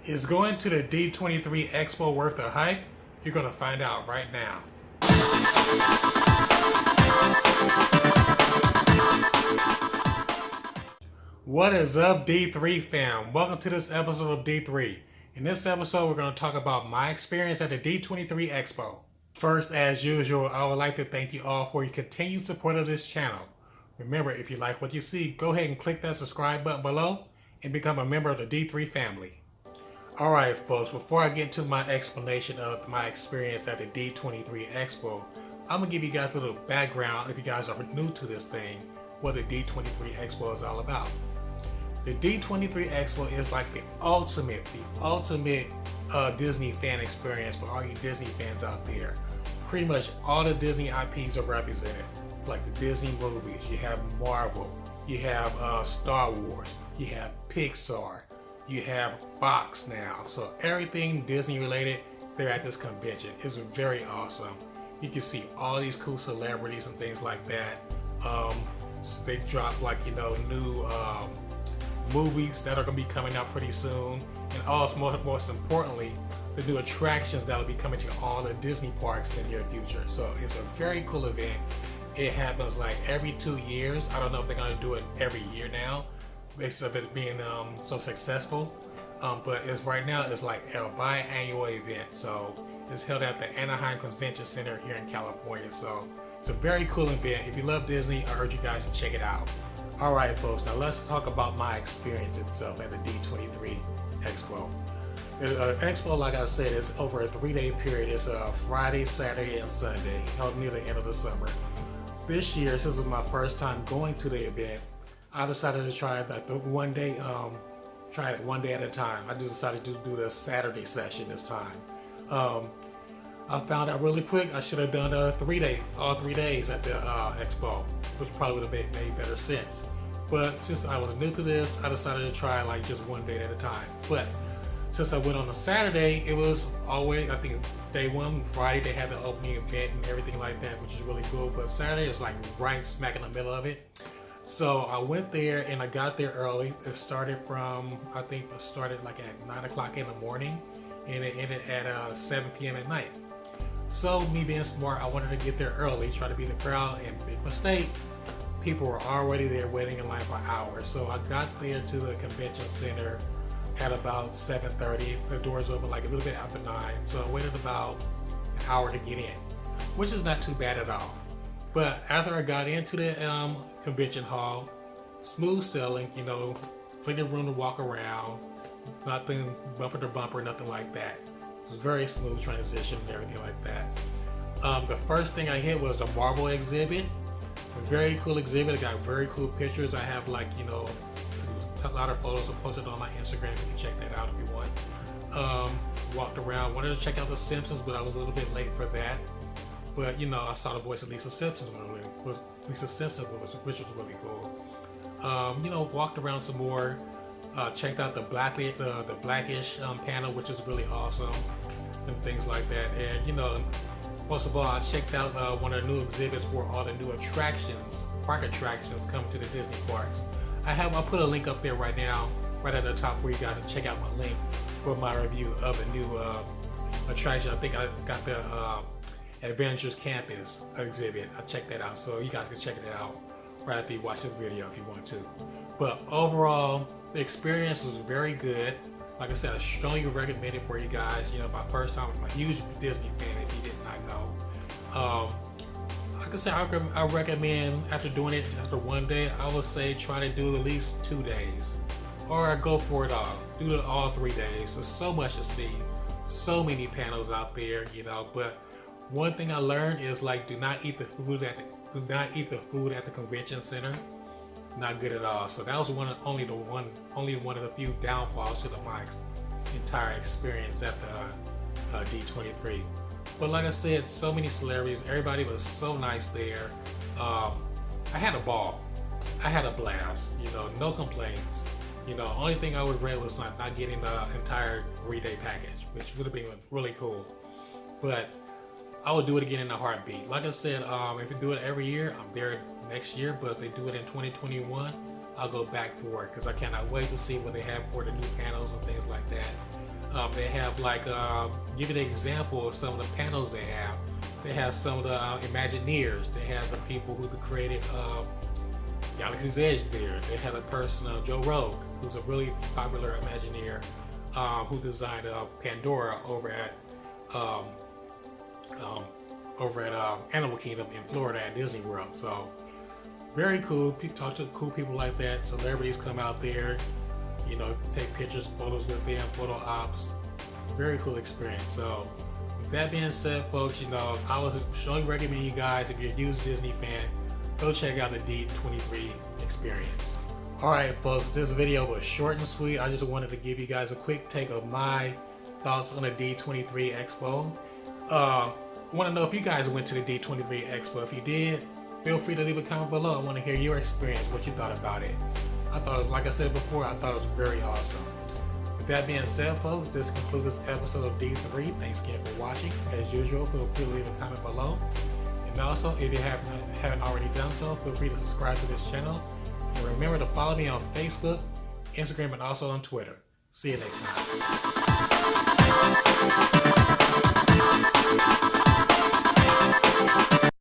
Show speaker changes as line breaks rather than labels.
Is going to the D23 Expo worth the hype? You're going to find out right now. What is up, D3 fam? Welcome to this episode of D3. In this episode, we're going to talk about my experience at the D23 Expo. First, as usual, I would like to thank you all for your continued support of this channel. Remember, if you like what you see, go ahead and click that subscribe button below and become a member of the D3 family. Alright folks, before I get into my explanation of my experience at the D23 Expo, I'm going to give you guys a little background if you guys are new to this thing, what the D23 Expo is all about. The D23 Expo is like the ultimate Disney fan experience for all you Disney fans out there. Pretty much all the Disney IPs are represented, like the Disney movies, you have Marvel, you have Star Wars, you have Pixar, you have Fox now. So everything Disney related, they're at this convention. It's very awesome. You can see all these cool celebrities and things like that. So they drop new movies that are going to be coming out pretty soon. And also most importantly, the new attractions that will be coming to all the Disney parks in the near future. So it's a very cool event. It happens like every 2 years. I don't know if they're going to do it every year now, based on it being so successful, but right now it's like a biannual event. So it's held at the Anaheim Convention Center here in California. So it's a very cool event. If you love Disney, I urge you guys to check it out. Alright folks, now let's talk about my experience itself at the D23 Expo. The Expo, like I said, is over a 3-day period. It's a Friday, Saturday, and Sunday, held near the end of the summer. This year, since it's my first time going to the event, I decided to try it like one day at a time. I just decided to do the Saturday session this time. I found out really quick I should have done all 3 days at the Expo, which probably would have made better sense. But since I was new to this, I decided to try like just one day at a time. But since I went on a Saturday, it was always, I think day one, Friday, they had the opening event and everything like that, which is really cool. But Saturday was like right smack in the middle of it. So I went there and I got there early. It started like at 9 o'clock in the morning and it ended at 7 p.m. at night. So me being smart, I wanted to get there early, try to beat the crowd, and big mistake, people were already there waiting in line for hours. So I got there to the convention center at about 7:30. The doors open like a little bit after 9. So I waited about an hour to get in, which is not too bad at all. But after I got into the convention hall, smooth sailing, plenty of room to walk around, nothing bumper to bumper, nothing like that. It was a very smooth transition and everything like that. The first thing I hit was the Marvel exhibit. A very cool exhibit. I got very cool pictures. I have a lot of photos posted on my Instagram. You can check that out if you want. Walked around, wanted to check out The Simpsons, but I was a little bit late for that. But I saw the voice of Lisa Simpson, which was really cool. Walked around some more, checked out the Blackish panel, which is really awesome, and things like that. And most of all, I checked out one of the new exhibits for all the new park attractions coming to the Disney parks. I'll put a link up there right now, right at the top, for you guys to check out my link for my review of a new attraction. I think I got the Avengers Campus exhibit. I checked that out, so you guys can check it out right after you watch this video if you want to. But overall, the experience was very good. Like I said, I strongly recommend it for you guys. My first time, I'm a huge Disney fan if you did not know. Like I said, I recommend after doing it after one day, I would say try to do at least 2 days, or go for it all. Do it all 3 days. There's so much to see, so many panels out there, But one thing I learned is do not eat the food at the convention center. Not good at all. So that was only one of the few downfalls to my entire experience at the D23. But like I said, so many celebrities, everybody was so nice there. I had a ball. I had a blast. No complaints. Only thing I would regret was not getting the entire 3-day package, which would have been really cool. But I would do it again in a heartbeat. Like I said, if you do it every year, I'm there next year. But if they do it in 2021, I'll go back for it because I cannot wait to see what they have for the new panels and things like that. They have like, give you an example of some of the panels they have. They have some of the Imagineers. They have the people who created Galaxy's Edge there. They have a person, Joe Rogue, who's a really popular Imagineer, who designed Pandora over at Animal Kingdom in Florida at Disney World. So very cool. Talk to cool people like that. Celebrities come out there, you know, take pictures, photos with them, photo ops. Very cool experience. So with that being said, folks, you know, I would strongly recommend you guys, if you're a huge Disney fan, go check out the D23 Experience. Alright folks, this video was short and sweet. I just wanted to give you guys a quick take of my thoughts on the D23 Expo. I want to know if you guys went to the D23 Expo. If you did, feel free to leave a comment below. I want to hear your experience, what you thought about it. I thought it was, like I said before, I thought it was very awesome. With that being said, folks, this concludes this episode of D3. Thanks again for watching. As usual, feel free to leave a comment below. And also, if you haven't already done so, feel free to subscribe to this channel. And remember to follow me on Facebook, Instagram, and also on Twitter. See you next time.